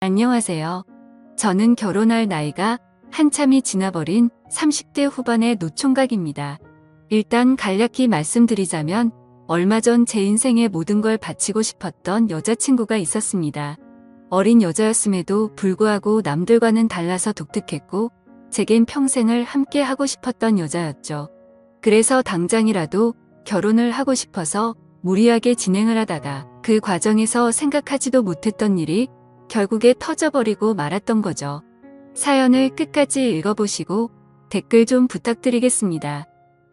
안녕하세요. 저는 결혼할 나이가 한참이 지나버린 30대 후반의 노총각입니다. 일단 간략히 말씀드리자면 얼마 전 제 인생의 모든 걸 바치고 싶었던 여자친구가 있었습니다. 어린 여자였음에도 불구하고 남들과는 달라서 독특했고 제겐 평생을 함께 하고 싶었던 여자였죠. 그래서 당장이라도 결혼을 하고 싶어서 무리하게 진행을 하다가 그 과정에서 생각하지도 못했던 일이 결국에 터져버리고 말았던 거죠. 사연을 끝까지 읽어보시고 댓글 좀 부탁드리겠습니다.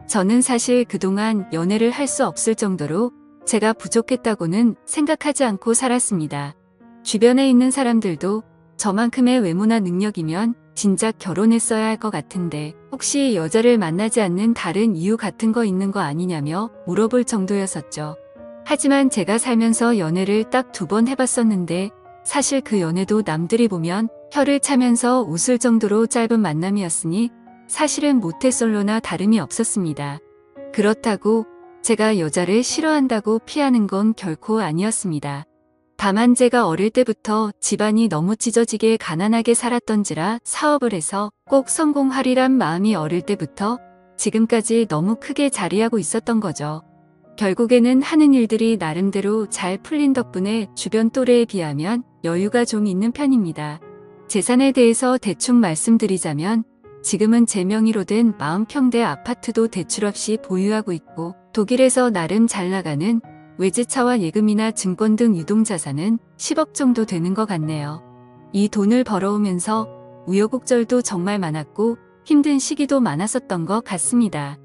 저는 사실 그동안 연애를 할 수 없을 정도로 제가 부족했다고는 생각하지 않고 살았습니다. 주변에 있는 사람들도 저만큼의 외모나 능력이면 진작 결혼했어야 할 것 같은데 혹시 여자를 만나지 않는 다른 이유 같은 거 있는 거 아니냐며 물어볼 정도였었죠. 하지만 제가 살면서 연애를 딱 2번 해봤었는데 사실 그 연애도 남들이 보면 혀를 차면서 웃을 정도로 짧은 만남이었으니 사실은 모태솔로나 다름이 없었습니다. 그렇다고 제가 여자를 싫어한다고 피하는 건 결코 아니었습니다. 다만 제가 어릴 때부터 집안이 너무 찢어지게 가난하게 살았던지라 사업을 해서 꼭 성공하리란 마음이 어릴 때부터 지금까지 너무 크게 자리하고 있었던 거죠. 결국에는 하는 일들이 나름대로 잘 풀린 덕분에 주변 또래에 비하면 여유가 좀 있는 편입니다. 재산에 대해서 대충 말씀드리자면 지금은 제 명의로 된 40평대 아파트도 대출 없이 보유하고 있고 독일에서 나름 잘 나가는 외제차와 예금이나 증권 등 유동자산은 10억 정도 되는 것 같네요. 이 돈을 벌어오면서 우여곡절도 정말 많았고 힘든 시기도 많았었던 것 같습니다.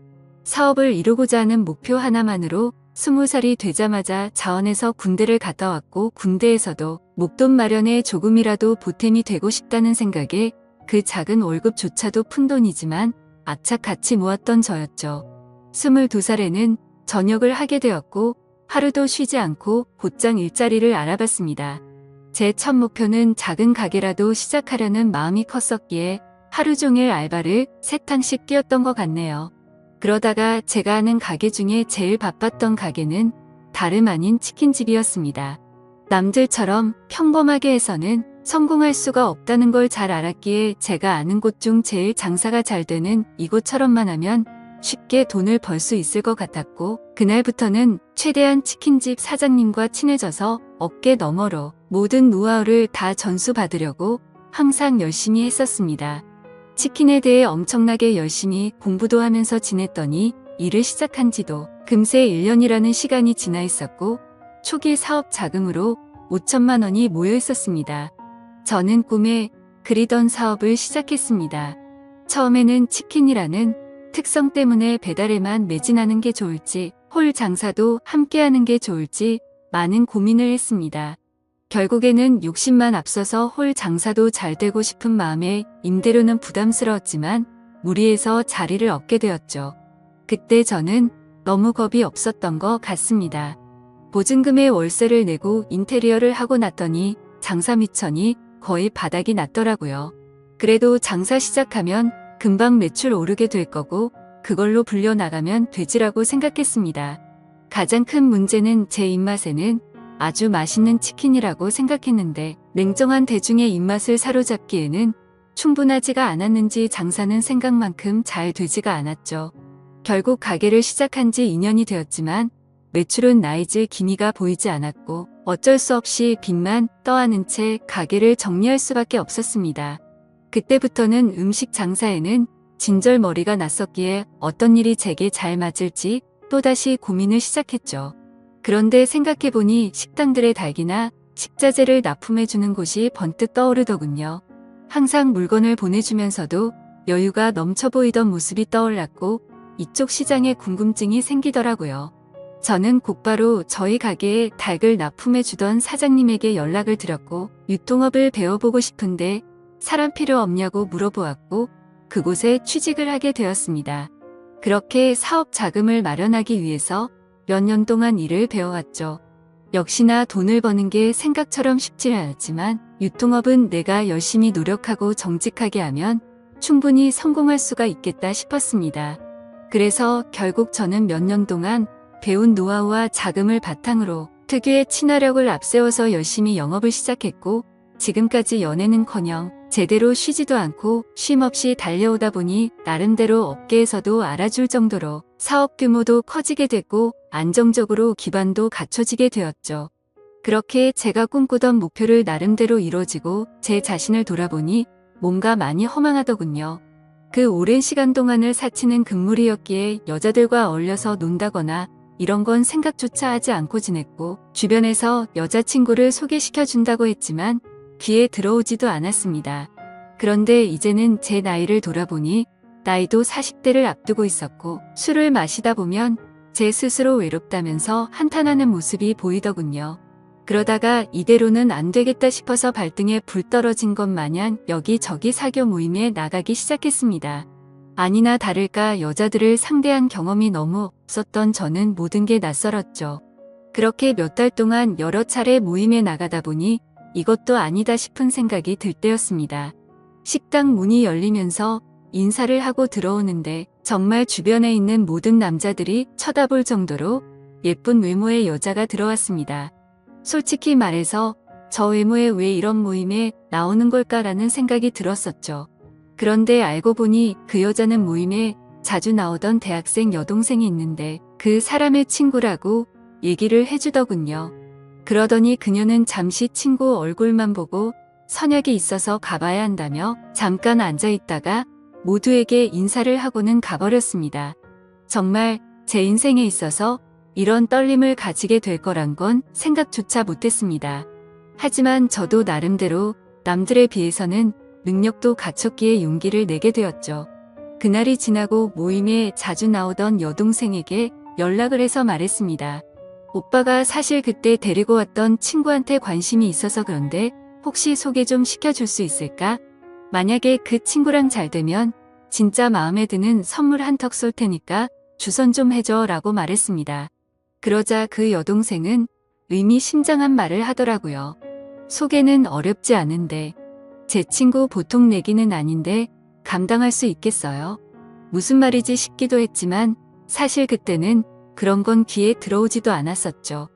사업을 이루고자 하는 목표 하나만으로 20살이 되자마자 자원해서 군대를 갔다 왔고 군대에서도 목돈 마련에 조금이라도 보탬이 되고 싶다는 생각에 그 작은 월급조차도 푼돈이지만 악착 같이 모았던 저였죠. 22살에는 전역을 하게 되었고 하루도 쉬지 않고 곧장 일자리를 알아봤습니다. 제 첫 목표는 작은 가게라도 시작하려는 마음이 컸었기에 하루 종일 알바를 3탕씩 뛰었던 것 같네요. 그러다가 제가 아는 가게 중에 제일 바빴던 가게는 다름 아닌 치킨집이었습니다. 남들처럼 평범하게 해서는 성공할 수가 없다는 걸 잘 알았기에 제가 아는 곳 중 제일 장사가 잘 되는 이곳처럼만 하면 쉽게 돈을 벌 수 있을 것 같았고 그날부터는 최대한 치킨집 사장님과 친해져서 어깨 너머로 모든 노하우를 다 전수받으려고 항상 열심히 했었습니다. 치킨에 대해 엄청나게 열심히 공부도 하면서 지냈더니 일을 시작한 지도 금세 1년이라는 시간이 지나 있었고 초기 사업 자금으로 5천만 원이 모여 있었습니다. 저는 꿈에 그리던 사업을 시작했습니다. 처음에는 치킨이라는 특성 때문에 배달에만 매진하는 게 좋을지 홀 장사도 함께하는 게 좋을지 많은 고민을 했습니다. 결국에는 욕심만 앞서서 홀 장사도 잘 되고 싶은 마음에 임대료는 부담스러웠지만 무리해서 자리를 얻게 되었죠. 그때 저는 너무 겁이 없었던 것 같습니다. 보증금에 월세를 내고 인테리어를 하고 났더니 장사 미천이 거의 바닥이 났더라고요. 그래도 장사 시작하면 금방 매출 오르게 될 거고 그걸로 불려나가면 되지라고 생각했습니다. 가장 큰 문제는 제 입맛에는 아주 맛있는 치킨이라고 생각했는데 냉정한 대중의 입맛을 사로잡기에는 충분하지가 않았는지 장사는 생각만큼 잘 되지가 않았죠. 결국 가게를 시작한 지 2년이 되었지만 매출은 나이질 기미가 보이지 않았고 어쩔 수 없이 빚만 떠안은 채 가게를 정리할 수밖에 없었습니다. 그때부터는 음식 장사에는 진절머리가 났었기에 어떤 일이 제게 잘 맞을지 또다시 고민을 시작했죠. 그런데 생각해보니 식당들의 닭이나 식자재를 납품해주는 곳이 번뜩 떠오르더군요. 항상 물건을 보내주면서도 여유가 넘쳐 보이던 모습이 떠올랐고 이쪽 시장에 궁금증이 생기더라고요. 저는 곧바로 저희 가게에 닭을 납품해주던 사장님에게 연락을 드렸고 유통업을 배워보고 싶은데 사람 필요 없냐고 물어보았고 그곳에 취직을 하게 되었습니다. 그렇게 사업 자금을 마련하기 위해서 몇 년 동안 일을 배워왔죠. 역시나 돈을 버는 게 생각처럼 쉽지 않았지만 유통업은 내가 열심히 노력하고 정직하게 하면 충분히 성공할 수가 있겠다 싶었습니다. 그래서 결국 저는 몇 년 동안 배운 노하우와 자금을 바탕으로 특유의 친화력을 앞세워서 열심히 영업을 시작했고 지금까지 연애는커녕 제대로 쉬지도 않고 쉼없이 달려오다 보니 나름대로 업계에서도 알아줄 정도로 사업 규모도 커지게 됐고 안정적으로 기반도 갖춰지게 되었죠. 그렇게 제가 꿈꾸던 목표를 나름대로 이뤄지고 제 자신을 돌아보니 뭔가 많이 허망하더군요. 그 오랜 시간 동안을 사치는 금물이었기에 여자들과 어울려서 논다거나 이런 건 생각조차 하지 않고 지냈고 주변에서 여자친구를 소개시켜준다고 했지만 귀에 들어오지도 않았습니다. 그런데 이제는 제 나이를 돌아보니 나이도 40대를 앞두고 있었고 술을 마시다 보면 제 스스로 외롭다면서 한탄하는 모습이 보이더군요. 그러다가 이대로는 안 되겠다 싶어서 발등에 불 떨어진 것 마냥 여기저기 사교 모임에 나가기 시작했습니다. 아니나 다를까 여자들을 상대한 경험이 너무 없었던 저는 모든 게 낯설었죠. 그렇게 몇 달 동안 여러 차례 모임에 나가다 보니 이것도 아니다 싶은 생각이 들 때였습니다. 식당 문이 열리면서 인사를 하고 들어오는데 정말 주변에 있는 모든 남자들이 쳐다볼 정도로 예쁜 외모의 여자가 들어왔습니다. 솔직히 말해서 저 외모에 왜 이런 모임에 나오는 걸까라는 생각이 들었었죠. 그런데 알고 보니 그 여자는 모임에 자주 나오던 대학생 여동생이 있는데 그 사람의 친구라고 얘기를 해주더군요. 그러더니 그녀는 잠시 친구 얼굴만 보고 선약이 있어서 가봐야 한다며 잠깐 앉아있다가 모두에게 인사를 하고는 가버렸습니다. 정말 제 인생에 있어서 이런 떨림을 가지게 될 거란 건 생각조차 못했습니다. 하지만 저도 나름대로 남들에 비해서는 능력도 갖췄기에 용기를 내게 되었죠. 그날이 지나고 모임에 자주 나오던 여동생에게 연락을 해서 말했습니다. 오빠가 사실 그때 데리고 왔던 친구한테 관심이 있어서 그런데 혹시 소개 좀 시켜줄 수 있을까? 만약에 그 친구랑 잘 되면 진짜 마음에 드는 선물 한턱 쏠 테니까 주선 좀 해줘 라고 말했습니다. 그러자 그 여동생은 의미심장한 말을 하더라고요. 소개는 어렵지 않은데 제 친구 보통 내기는 아닌데 감당할 수 있겠어요? 무슨 말이지 싶기도 했지만 사실 그때는 그런 건 귀에 들어오지도 않았었죠.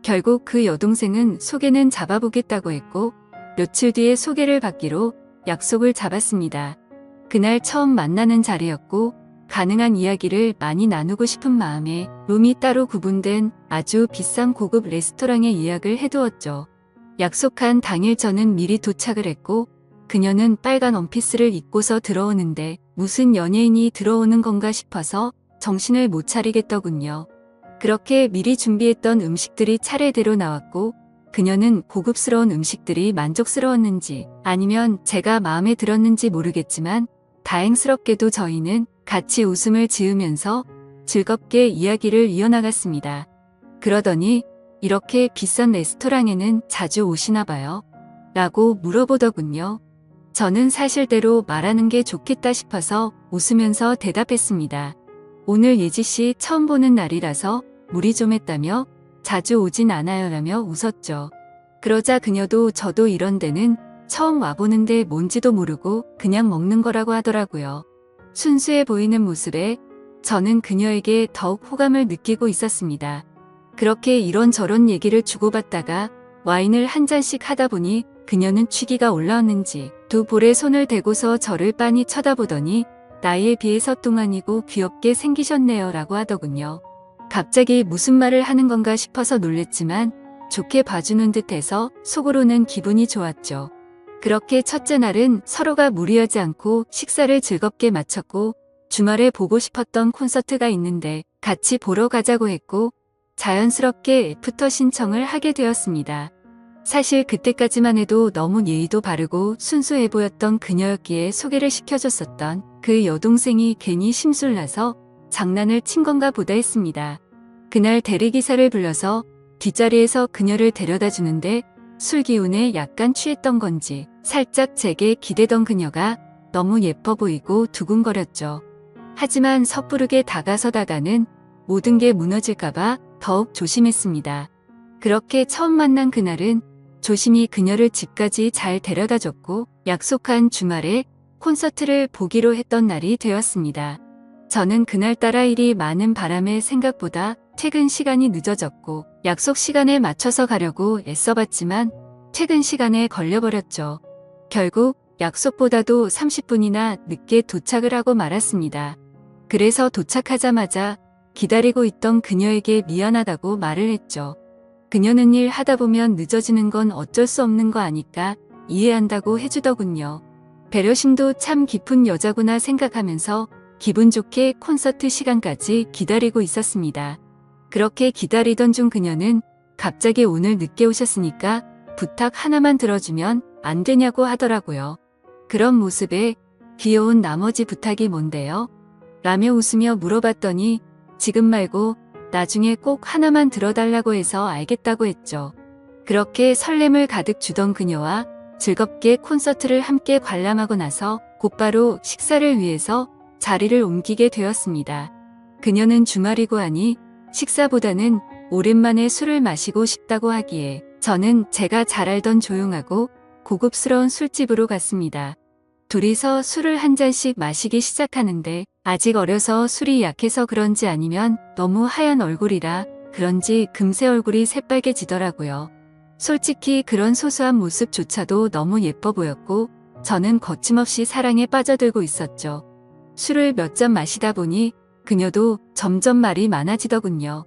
결국 그 여동생은 소개는 잡아보겠다고 했고 며칠 뒤에 소개를 받기로 약속을 잡았습니다. 그날 처음 만나는 자리였고 가능한 이야기를 많이 나누고 싶은 마음에 룸이 따로 구분된 아주 비싼 고급 레스토랑에 예약을 해두었죠. 약속한 당일 저는 미리 도착을 했고 그녀는 빨간 원피스를 입고서 들어오는데 무슨 연예인이 들어오는 건가 싶어서 정신을 못 차리겠더군요. 그렇게 미리 준비했던 음식들이 차례대로 나왔고 그녀는 고급스러운 음식들이 만족스러웠는지 아니면 제가 마음에 들었는지 모르겠지만 다행스럽게도 저희는 같이 웃음을 지으면서 즐겁게 이야기를 이어나갔습니다. 그러더니 이렇게 비싼 레스토랑에는 자주 오시나 봐요? 라고 물어보더군요. 저는 사실대로 말하는 게 좋겠다 싶어서 웃으면서 대답했습니다. 오늘 예지씨 처음 보는 날이라서 무리 좀 했다며 자주 오진 않아요 라며 웃었죠. 그러자 그녀도 저도 이런 데는 처음 와보는데 뭔지도 모르고 그냥 먹는 거라고 하더라고요. 순수해 보이는 모습에 저는 그녀에게 더욱 호감을 느끼고 있었습니다. 그렇게 이런저런 얘기를 주고받다가 와인을 한 잔씩 하다 보니 그녀는 취기가 올라왔는지 두 볼에 손을 대고서 저를 빤히 쳐다보더니 나이에 비해서 뚱아니고 귀엽게 생기셨네요 라고 하더군요. 갑자기 무슨 말을 하는 건가 싶어서 놀랬지만 좋게 봐주는 듯해서 속으로는 기분이 좋았죠. 그렇게 첫째 날은 서로가 무리하지 않고 식사를 즐겁게 마쳤고 주말에 보고 싶었던 콘서트가 있는데 같이 보러 가자고 했고 자연스럽게 애프터 신청을 하게 되었습니다. 사실 그때까지만 해도 너무 예의도 바르고 순수해 보였던 그녀였기에 소개를 시켜줬었던 그 여동생이 괜히 심술나서 장난을 친 건가 보다 했습니다. 그날 대리기사를 불러서 뒷자리에서 그녀를 데려다 주는데 술 기운에 약간 취했던 건지 살짝 제게 기대던 그녀가 너무 예뻐 보이고 두근거렸죠. 하지만 섣부르게 다가서다가는 모든 게 무너질까봐 더욱 조심했습니다. 그렇게 처음 만난 그날은 조심히 그녀를 집까지 잘 데려다줬고 약속한 주말에 콘서트를 보기로 했던 날이 되었습니다. 저는 그날따라 일이 많은 바람에 생각보다 퇴근 시간이 늦어졌고 약속 시간에 맞춰서 가려고 애써봤지만 퇴근 시간에 걸려버렸죠. 결국 약속보다도 30분이나 늦게 도착을 하고 말았습니다. 그래서 도착하자마자 기다리고 있던 그녀에게 미안하다고 말을 했죠. 그녀는 일 하다 보면 늦어지는 건 어쩔 수 없는 거 아니까 이해한다고 해주더군요. 배려심도 참 깊은 여자구나 생각하면서 기분 좋게 콘서트 시간까지 기다리고 있었습니다. 그렇게 기다리던 중 그녀는 갑자기 오늘 늦게 오셨으니까 부탁 하나만 들어주면 안 되냐고 하더라고요. 그런 모습에 귀여운 나머지 부탁이 뭔데요? 라며 웃으며 물어봤더니 지금 말고 나중에 꼭 하나만 들어달라고 해서 알겠다고 했죠. 그렇게 설렘을 가득 주던 그녀와 즐겁게 콘서트를 함께 관람하고 나서 곧바로 식사를 위해서 자리를 옮기게 되었습니다. 그녀는 주말이고 하니 식사보다는 오랜만에 술을 마시고 싶다고 하기에 저는 제가 잘 알던 조용하고 고급스러운 술집으로 갔습니다. 둘이서 술을 한 잔씩 마시기 시작하는데 아직 어려서 술이 약해서 그런지 아니면 너무 하얀 얼굴이라 그런지 금세 얼굴이 새빨개지더라고요. 솔직히 그런 소소한 모습조차도 너무 예뻐 보였고 저는 거침없이 사랑에 빠져들고 있었죠. 술을 몇 잔 마시다 보니 그녀도 점점 말이 많아지더군요.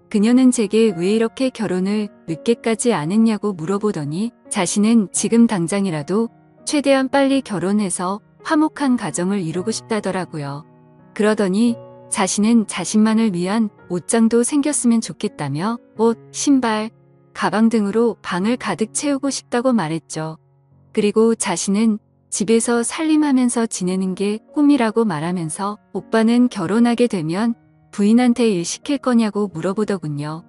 그녀는 제게 왜 이렇게 결혼을 늦게까지 안 했냐고 물어보더니 자신은 지금 당장이라도 최대한 빨리 결혼해서 화목한 가정을 이루고 싶다더라고요. 그러더니 자신은 자신만을 위한 옷장도 생겼으면 좋겠다며 옷, 신발, 가방 등으로 방을 가득 채우고 싶다고 말했죠. 그리고 자신은 집에서 살림하면서 지내는 게 꿈이라고 말하면서 오빠는 결혼하게 되면 부인한테 일 시킬 거냐고 물어보더군요.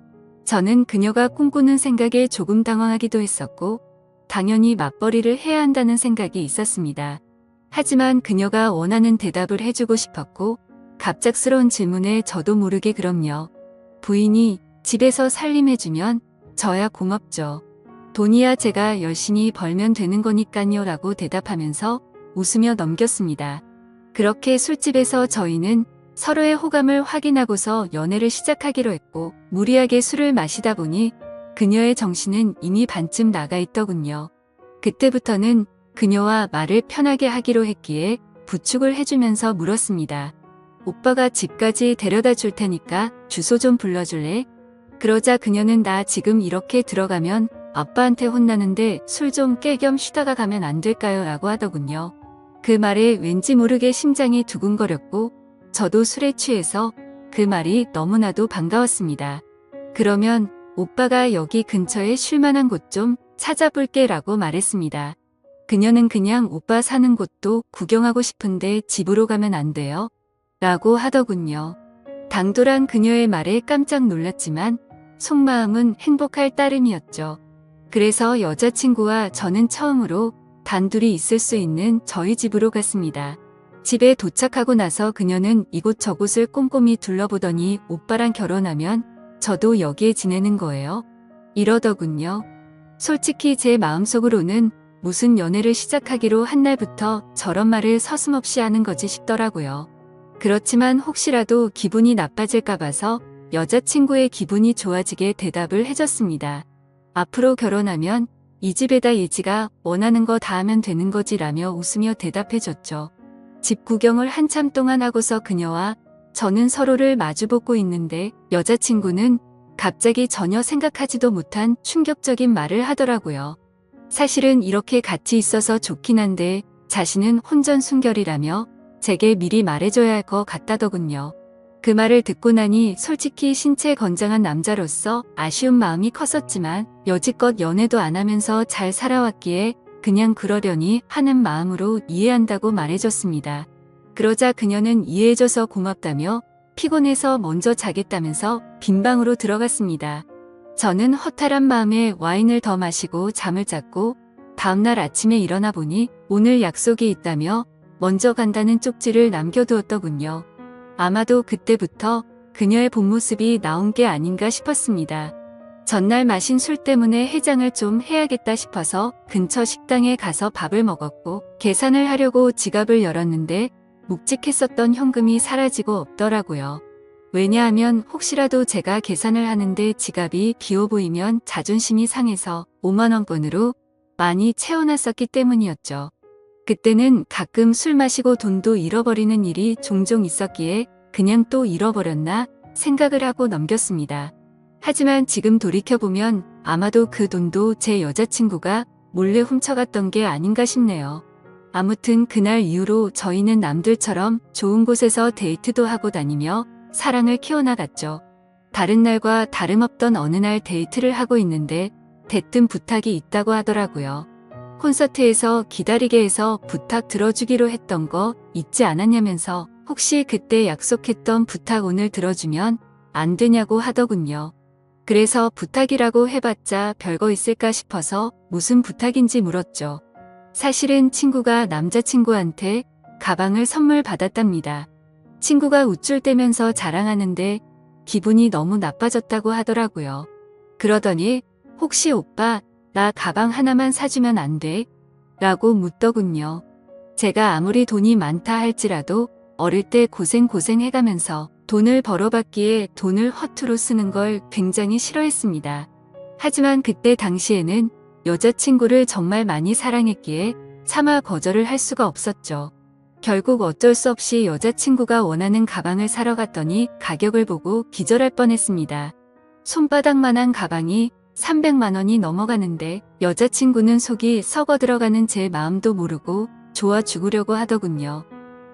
저는 그녀가 꿈꾸는 생각에 조금 당황하기도 했었고 당연히 맞벌이를 해야 한다는 생각이 있었습니다. 하지만 그녀가 원하는 대답을 해주고 싶었고 갑작스러운 질문에 저도 모르게 그럼요. 부인이 집에서 살림해주면 저야 고맙죠. 돈이야 제가 열심히 벌면 되는 거니깐요 라고 대답하면서 웃으며 넘겼습니다. 그렇게 술집에서 저희는 서로의 호감을 확인하고서 연애를 시작하기로 했고 무리하게 술을 마시다 보니 그녀의 정신은 이미 반쯤 나가 있더군요. 그때부터는 그녀와 말을 편하게 하기로 했기에 부축을 해주면서 물었습니다. 오빠가 집까지 데려다 줄 테니까 주소 좀 불러줄래? 그러자 그녀는 나 지금 이렇게 들어가면 아빠한테 혼나는데 술 좀 깰 겸 쉬다가 가면 안 될까요? 라고 하더군요. 그 말에 왠지 모르게 심장이 두근거렸고 저도 술에 취해서 그 말이 너무나도 반가웠습니다. 그러면 오빠가 여기 근처에 쉴만한 곳 좀 찾아볼게 라고 말했습니다. 그녀는 그냥 오빠 사는 곳도 구경하고 싶은데 집으로 가면 안 돼요? 라고 하더군요. 당돌한 그녀의 말에 깜짝 놀랐지만 속마음은 행복할 따름이었죠. 그래서 여자친구와 저는 처음으로 단둘이 있을 수 있는 저희 집으로 갔습니다. 집에 도착하고 나서 그녀는 이곳저곳을 꼼꼼히 둘러보더니 오빠랑 결혼하면 저도 여기에 지내는 거예요? 이러더군요. 솔직히 제 마음속으로는 무슨 연애를 시작하기로 한 날부터 저런 말을 서슴없이 하는 거지 싶더라고요. 그렇지만 혹시라도 기분이 나빠질까 봐서 여자친구의 기분이 좋아지게 대답을 해줬습니다. 앞으로 결혼하면 이 집에다 예지가 원하는 거 다 하면 되는 거지라며 웃으며 대답해줬죠. 집 구경을 한참 동안 하고서 그녀와 저는 서로를 마주보고 있는데 여자친구는 갑자기 전혀 생각하지도 못한 충격적인 말을 하더라고요. 사실은 이렇게 같이 있어서 좋긴 한데 자신은 혼전순결이라며 제게 미리 말해줘야 할 것 같다더군요. 그 말을 듣고 나니 솔직히 신체 건장한 남자로서 아쉬운 마음이 컸었지만 여지껏 연애도 안 하면서 잘 살아왔기에 그냥 그러려니 하는 마음으로 이해한다고 말해줬습니다. 그러자 그녀는 이해해줘서 고맙다며 피곤해서 먼저 자겠다면서 빈 방으로 들어갔습니다. 저는 허탈한 마음에 와인을 더 마시고 잠을 잤고 다음날 아침에 일어나 보니 오늘 약속이 있다며 먼저 간다는 쪽지를 남겨두었더군요. 아마도 그때부터 그녀의 본 모습이 나온 게 아닌가 싶었습니다. 전날 마신 술 때문에 해장을 좀 해야겠다 싶어서 근처 식당에 가서 밥을 먹었고 계산을 하려고 지갑을 열었는데 묵직했었던 현금이 사라지고 없더라고요. 왜냐하면 혹시라도 제가 계산을 하는데 지갑이 비어 보이면 자존심이 상해서 5만원권으로 많이 채워놨었기 때문이었죠. 그때는 가끔 술 마시고 돈도 잃어버리는 일이 종종 있었기에 그냥 또 잃어버렸나 생각을 하고 넘겼습니다. 하지만 지금 돌이켜보면 아마도 그 돈도 제 여자친구가 몰래 훔쳐갔던 게 아닌가 싶네요. 아무튼 그날 이후로 저희는 남들처럼 좋은 곳에서 데이트도 하고 다니며 사랑을 키워나갔죠. 다른 날과 다름없던 어느 날 데이트를 하고 있는데 대뜸 부탁이 있다고 하더라고요. 콘서트에서 기다리게 해서 부탁 들어주기로 했던 거 잊지 않았냐면서 혹시 그때 약속했던 부탁 오늘 들어주면 안 되냐고 하더군요. 그래서 부탁이라고 해봤자 별거 있을까 싶어서 무슨 부탁인지 물었죠. 사실은 친구가 남자친구한테 가방을 선물 받았답니다. 친구가 우쭐대면서 자랑하는데 기분이 너무 나빠졌다고 하더라고요. 그러더니 혹시 오빠 나 가방 하나만 사주면 안 돼? 라고 묻더군요. 제가 아무리 돈이 많다 할지라도 어릴 때 고생해가면서 돈을 벌어봤기에 돈을 허투루 쓰는 걸 굉장히 싫어했습니다. 하지만 그때 당시에는 여자친구를 정말 많이 사랑했기에 차마 거절을 할 수가 없었죠. 결국 어쩔 수 없이 여자친구가 원하는 가방을 사러 갔더니 가격을 보고 기절할 뻔했습니다. 손바닥만한 가방이 300만 원이 넘어가는데 여자친구는 속이 썩어 들어가는 제 마음도 모르고 좋아 죽으려고 하더군요.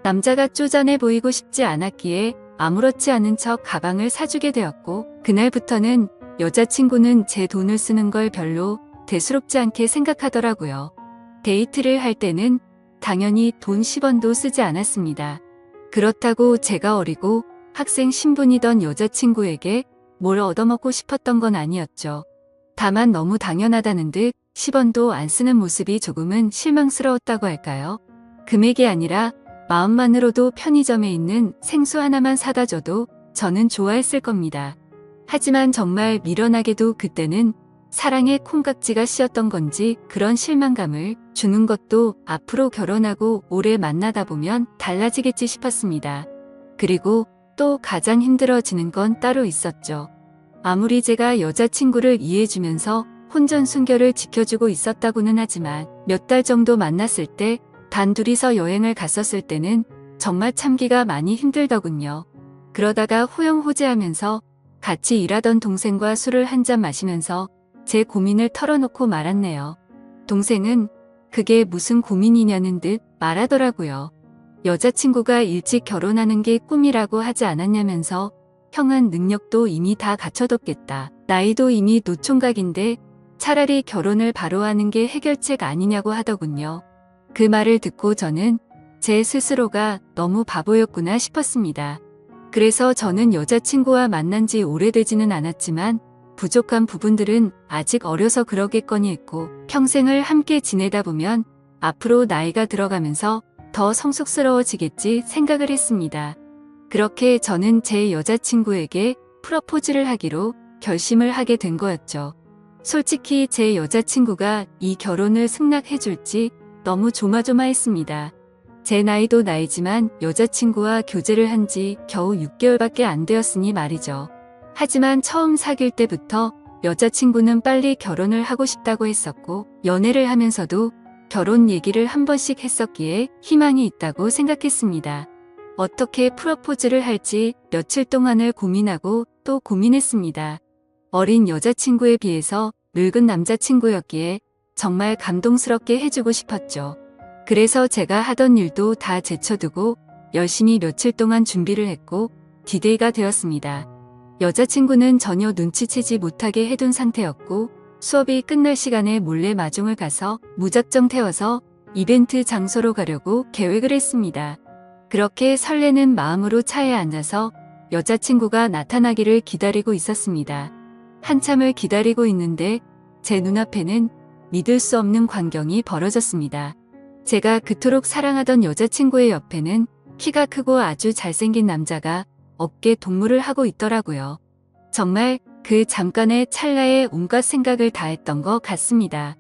남자가 쪼잔해 보이고 싶지 않았기에 아무렇지 않은 척 가방을 사주게 되었고 그날부터는 여자친구는 제 돈을 쓰는 걸 별로 대수롭지 않게 생각하더라고요. 데이트를 할 때는 당연히 돈 10원도 쓰지 않았습니다. 그렇다고 제가 어리고 학생 신분이던 여자친구에게 뭘 얻어먹고 싶었던 건 아니었죠. 다만 너무 당연하다는 듯 10원도 안 쓰는 모습이 조금은 실망스러웠다고 할까요? 금액이 아니라 마음만으로도 편의점에 있는 생수 하나만 사다 줘도 저는 좋아했을 겁니다. 하지만 정말 미련하게도 그때는 사랑의 콩깍지가 씌었던 건지 그런 실망감을 주는 것도 앞으로 결혼하고 오래 만나다 보면 달라지겠지 싶었습니다. 그리고 또 가장 힘들어지는 건 따로 있었죠. 아무리 제가 여자친구를 이해해주면서 혼전순결을 지켜주고 있었다고는 하지만 몇 달 정도 만났을 때 단둘이서 여행을 갔었을 때는 정말 참기가 많이 힘들더군요. 그러다가 호영호재하면서 같이 일하던 동생과 술을 한잔 마시면서 제 고민을 털어놓고 말았네요. 동생은 그게 무슨 고민이냐는 듯 말하더라고요. 여자친구가 일찍 결혼하는 게 꿈이라고 하지 않았냐면서 형은 능력도 이미 다 갖춰뒀겠다. 나이도 이미 노총각인데 차라리 결혼을 바로 하는 게 해결책 아니냐고 하더군요. 그 말을 듣고 저는 제 스스로가 너무 바보였구나 싶었습니다. 그래서 저는 여자친구와 만난 지 오래되지는 않았지만 부족한 부분들은 아직 어려서 그러겠거니 했고 평생을 함께 지내다 보면 앞으로 나이가 들어가면서 더 성숙스러워지겠지 생각을 했습니다. 그렇게 저는 제 여자친구에게 프러포즈를 하기로 결심을 하게 된 거였죠. 솔직히 제 여자친구가 이 결혼을 승낙해줄지 너무 조마조마했습니다. 제 나이도 나이지만 여자친구와 교제를 한 지 겨우 6개월밖에 안 되었으니 말이죠. 하지만 처음 사귈 때부터 여자친구는 빨리 결혼을 하고 싶다고 했었고 연애를 하면서도 결혼 얘기를 한 번씩 했었기에 희망이 있다고 생각했습니다. 어떻게 프러포즈를 할지 며칠 동안을 고민하고 또 고민했습니다. 어린 여자친구에 비해서 늙은 남자친구였기에 정말 감동스럽게 해주고 싶었죠. 그래서 제가 하던 일도 다 제쳐두고 열심히 며칠 동안 준비를 했고 디데이가 되었습니다. 여자친구는 전혀 눈치채지 못하게 해둔 상태였고 수업이 끝날 시간에 몰래 마중을 가서 무작정 태워서 이벤트 장소로 가려고 계획을 했습니다. 그렇게 설레는 마음으로 차에 앉아서 여자친구가 나타나기를 기다리고 있었습니다. 한참을 기다리고 있는데 제 눈앞에는 믿을 수 없는 광경이 벌어졌습니다. 제가 그토록 사랑하던 여자친구의 옆에는 키가 크고 아주 잘생긴 남자가 어깨 동무를 하고 있더라고요. 정말 그 잠깐의 찰나에 온갖 생각을 다했던 것 같습니다.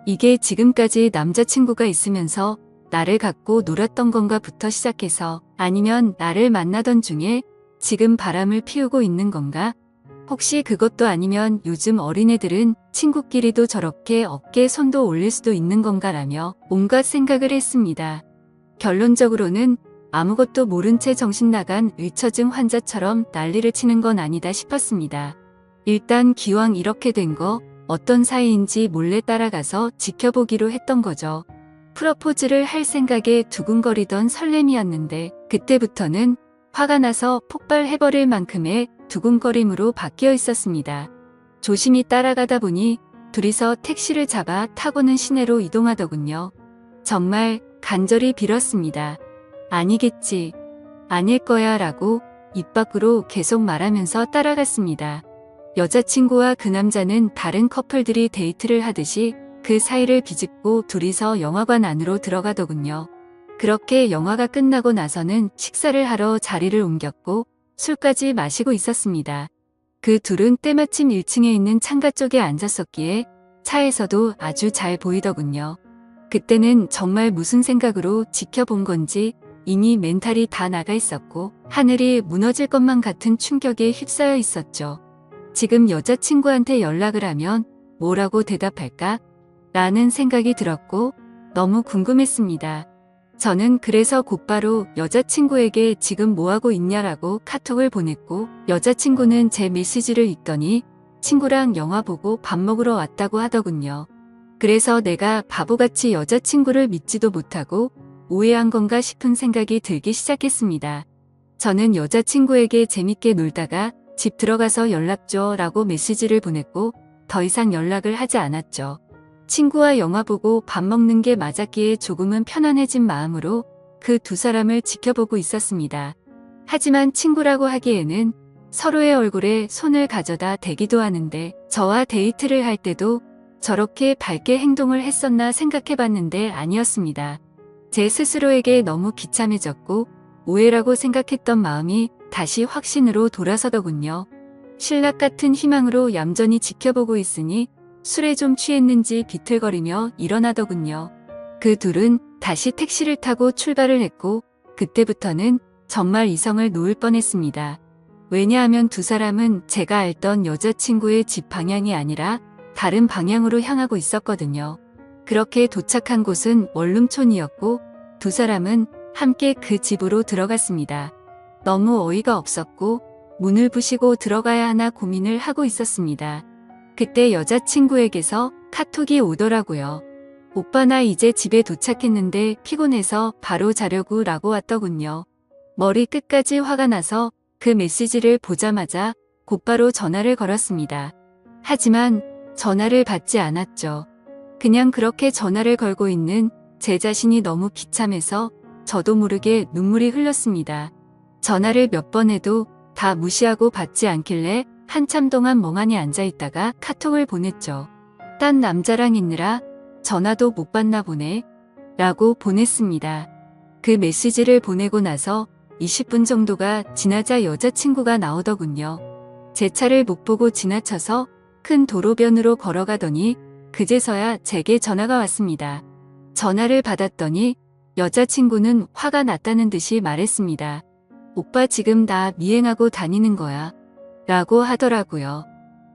이게 지금까지 남자친구가 있으면서 나를 갖고 놀았던 건가부터 시작해서 아니면 나를 만나던 중에 지금 바람을 피우고 있는 건가? 혹시 그것도 아니면 요즘 어린애들은 친구끼리도 저렇게 어깨에 손도 올릴 수도 있는 건가라며 온갖 생각을 했습니다. 결론적으로는 아무것도 모른 채 정신 나간 의처증 환자처럼 난리를 치는 건 아니다 싶었습니다. 일단 기왕 이렇게 된 거 어떤 사이인지 몰래 따라가서 지켜보기로 했던 거죠. 프러포즈를 할 생각에 두근거리던 설렘이었는데 그때부터는 화가 나서 폭발해버릴 만큼의 두근거림으로 바뀌어 있었습니다. 조심히 따라가다 보니 둘이서 택시를 잡아 타고는 시내로 이동하더군요. 정말 간절히 빌었습니다. 아니겠지, 아닐 거야 라고 입 밖으로 계속 말하면서 따라갔습니다. 여자친구와 그 남자는 다른 커플들이 데이트를 하듯이 그 사이를 비집고 둘이서 영화관 안으로 들어가더군요. 그렇게 영화가 끝나고 나서는 식사를 하러 자리를 옮겼고 술까지 마시고 있었습니다. 그 둘은 때마침 1층에 있는 창가 쪽에 앉았었기에 차에서도 아주 잘 보이더군요. 그때는 정말 무슨 생각으로 지켜본 건지 이미 멘탈이 다 나가 있었고 하늘이 무너질 것만 같은 충격에 휩싸여 있었죠. 지금 여자친구한테 연락을 하면 뭐라고 대답할까? 라는 생각이 들었고 너무 궁금했습니다. 저는 그래서 곧바로 여자친구에게 지금 뭐하고 있냐라고 카톡을 보냈고 여자친구는 제 메시지를 읽더니 친구랑 영화 보고 밥 먹으러 왔다고 하더군요. 그래서 내가 바보같이 여자친구를 믿지도 못하고 오해한 건가 싶은 생각이 들기 시작했습니다. 저는 여자친구에게 재밌게 놀다가 집 들어가서 연락 줘 라고 메시지를 보냈고 더 이상 연락을 하지 않았죠. 친구와 영화 보고 밥 먹는 게 맞았기에 조금은 편안해진 마음으로 그 두 사람을 지켜보고 있었습니다. 하지만 친구라고 하기에는 서로의 얼굴에 손을 가져다 대기도 하는데 저와 데이트를 할 때도 저렇게 밝게 행동을 했었나 생각해봤는데 아니었습니다. 제 스스로에게 너무 비참해졌고 오해라고 생각했던 마음이 다시 확신으로 돌아서더군요. 신락 같은 희망으로 얌전히 지켜보고 있으니 술에 좀 취했는지 비틀거리며 일어나더군요. 그 둘은 다시 택시를 타고 출발을 했고 그때부터는 정말 이성을 놓을 뻔했습니다. 왜냐하면 두 사람은 제가 알던 여자친구의 집 방향이 아니라 다른 방향으로 향하고 있었거든요. 그렇게 도착한 곳은 원룸촌이었고 두 사람은 함께 그 집으로 들어갔습니다. 너무 어이가 없었고 문을 부시고 들어가야 하나 고민을 하고 있었습니다. 그때 여자친구에게서 카톡이 오더라고요. 오빠 나 이제 집에 도착했는데 피곤해서 바로 자려고 라고 왔더군요. 머리 끝까지 화가 나서 그 메시지를 보자마자 곧바로 전화를 걸었습니다. 하지만 전화를 받지 않았죠. 그냥 그렇게 전화를 걸고 있는 제 자신이 너무 비참해서 저도 모르게 눈물이 흘렀습니다. 전화를 몇 번 해도 다 무시하고 받지 않길래 한참 동안 멍하니 앉아있다가 카톡을 보냈죠. 딴 남자랑 있느라 전화도 못 받나 보네 라고 보냈습니다. 그 메시지를 보내고 나서 20분 정도가 지나자 여자친구가 나오더군요. 제 차를 못 보고 지나쳐서 큰 도로변으로 걸어가더니 그제서야 제게 전화가 왔습니다. 전화를 받았더니 여자친구는 화가 났다는 듯이 말했습니다. 오빠 지금 나 미행하고 다니는 거야 라고 하더라고요.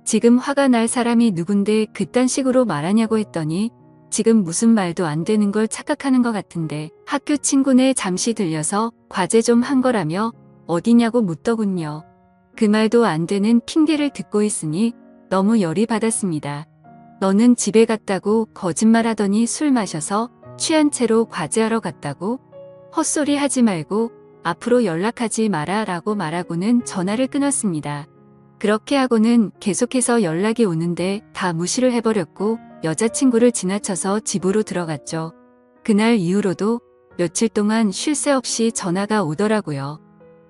지금 화가 날 사람이 누군데 그딴 식으로 말하냐고 했더니 지금 무슨 말도 안 되는 걸 착각하는 것 같은데 학교 친구네 잠시 들려서 과제 좀 한 거라며 어디냐고 묻더군요. 그 말도 안 되는 핑계를 듣고 있으니 너무 열이 받았습니다. 너는 집에 갔다고 거짓말하더니 술 마셔서 취한 채로 과제하러 갔다고? 헛소리 하지 말고 앞으로 연락하지 마라 라고 말하고는 전화를 끊었습니다. 그렇게 하고는 계속해서 연락이 오는데 다 무시를 해버렸고 여자친구를 지나쳐서 집으로 들어갔죠. 그날 이후로도 며칠 동안 쉴 새 없이 전화가 오더라고요.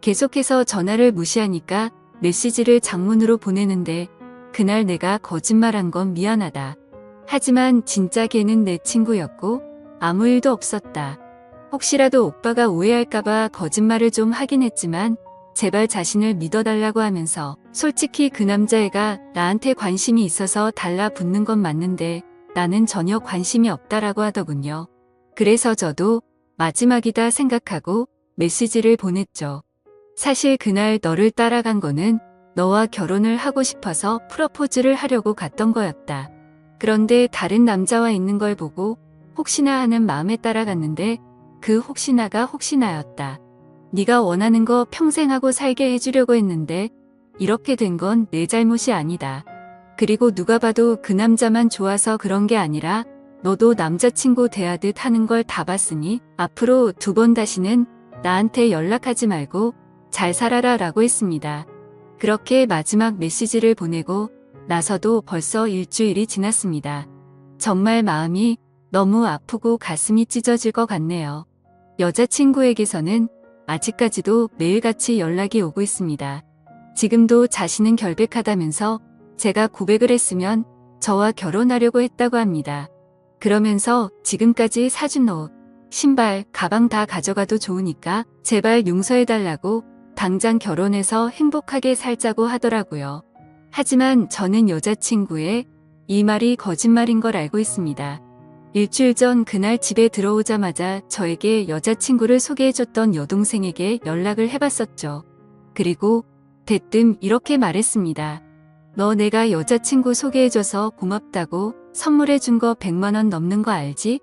계속해서 전화를 무시하니까 메시지를 장문으로 보내는데 그날 내가 거짓말한 건 미안하다. 하지만 진짜 걔는 내 친구였고 아무 일도 없었다. 혹시라도 오빠가 오해할까봐 거짓말을 좀 하긴 했지만 제발 자신을 믿어달라고 하면서 솔직히 그 남자애가 나한테 관심이 있어서 달라붙는 건 맞는데 나는 전혀 관심이 없다라고 하더군요. 그래서 저도 마지막이다 생각하고 메시지를 보냈죠. 사실 그날 너를 따라간 거는 너와 결혼을 하고 싶어서 프러포즈를 하려고 갔던 거였다. 그런데 다른 남자와 있는 걸 보고 혹시나 하는 마음에 따라갔는데 그 혹시나가 혹시나였다. 네가 원하는 거 평생 하고 살게 해주려고 했는데 이렇게 된 건 내 잘못이 아니다. 그리고 누가 봐도 그 남자만 좋아서 그런 게 아니라 너도 남자친구 대하듯 하는 걸 다 봤으니 앞으로 2번 다시는 나한테 연락하지 말고 잘 살아라 라고 했습니다. 그렇게 마지막 메시지를 보내고 나서도 벌써 일주일이 지났습니다. 정말 마음이 너무 아프고 가슴이 찢어질 것 같네요. 여자친구에게서는 아직까지도 매일같이 연락이 오고 있습니다. 지금도 자신은 결백하다면서 제가 고백을 했으면 저와 결혼하려고 했다고 합니다. 그러면서 지금까지 사준 옷, 신발, 가방 다 가져가도 좋으니까 제발 용서해달라고 당장 결혼해서 행복하게 살자고 하더라고요. 하지만 저는 여자친구의 이 말이 거짓말인 걸 알고 있습니다. 일주일 전 그날 집에 들어오자마자 저에게 여자친구를 소개해줬던 여동생에게 연락을 해봤었죠. 그리고 대뜸 이렇게 말했습니다. 너 내가 여자친구 소개해줘서 고맙다고 선물해준 거 100만 원 넘는 거 알지?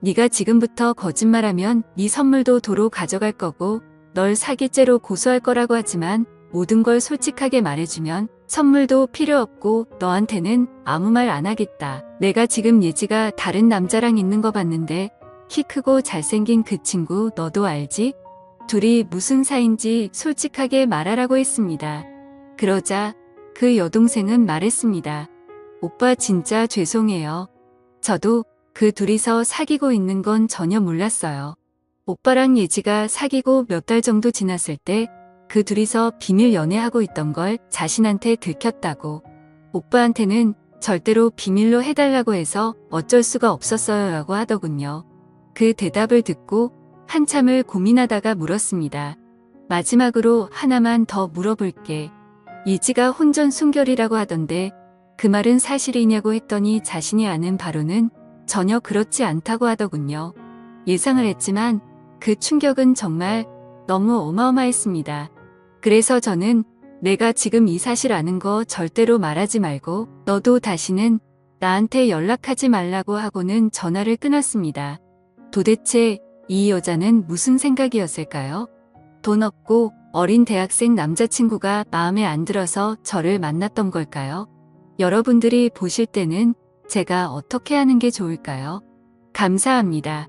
네가 지금부터 거짓말하면 네 선물도 도로 가져갈 거고 널 사기죄로 고소할 거라고 하지만 모든 걸 솔직하게 말해주면 선물도 필요 없고 너한테는 아무 말 안 하겠다. 내가 지금 예지가 다른 남자랑 있는 거 봤는데 키 크고 잘생긴 그 친구 너도 알지? 둘이 무슨 사이인지 솔직하게 말하라고 했습니다. 그러자 그 여동생은 말했습니다. 오빠 진짜 죄송해요. 저도 그 둘이서 사귀고 있는 건 전혀 몰랐어요. 오빠랑 예지가 사귀고 몇 달 정도 지났을 때 그 둘이서 비밀 연애하고 있던 걸 자신한테 들켰다고. 오빠한테는 절대로 비밀로 해달라고 해서 어쩔 수가 없었어요 라고 하더군요. 그 대답을 듣고 한참을 고민하다가 물었습니다. 마지막으로 하나만 더 물어볼게. 예지가 혼전 순결이라고 하던데 그 말은 사실이냐고 했더니 자신이 아는 바로는 전혀 그렇지 않다고 하더군요. 예상을 했지만 그 충격은 정말 너무 어마어마했습니다. 그래서 저는 내가 지금 이 사실 아는 거 절대로 말하지 말고 너도 다시는 나한테 연락하지 말라고 하고는 전화를 끊었습니다. 도대체 이 여자는 무슨 생각이었을까요? 돈 없고 어린 대학생 남자친구가 마음에 안 들어서 저를 만났던 걸까요? 여러분들이 보실 때는 제가 어떻게 하는 게 좋을까요? 감사합니다.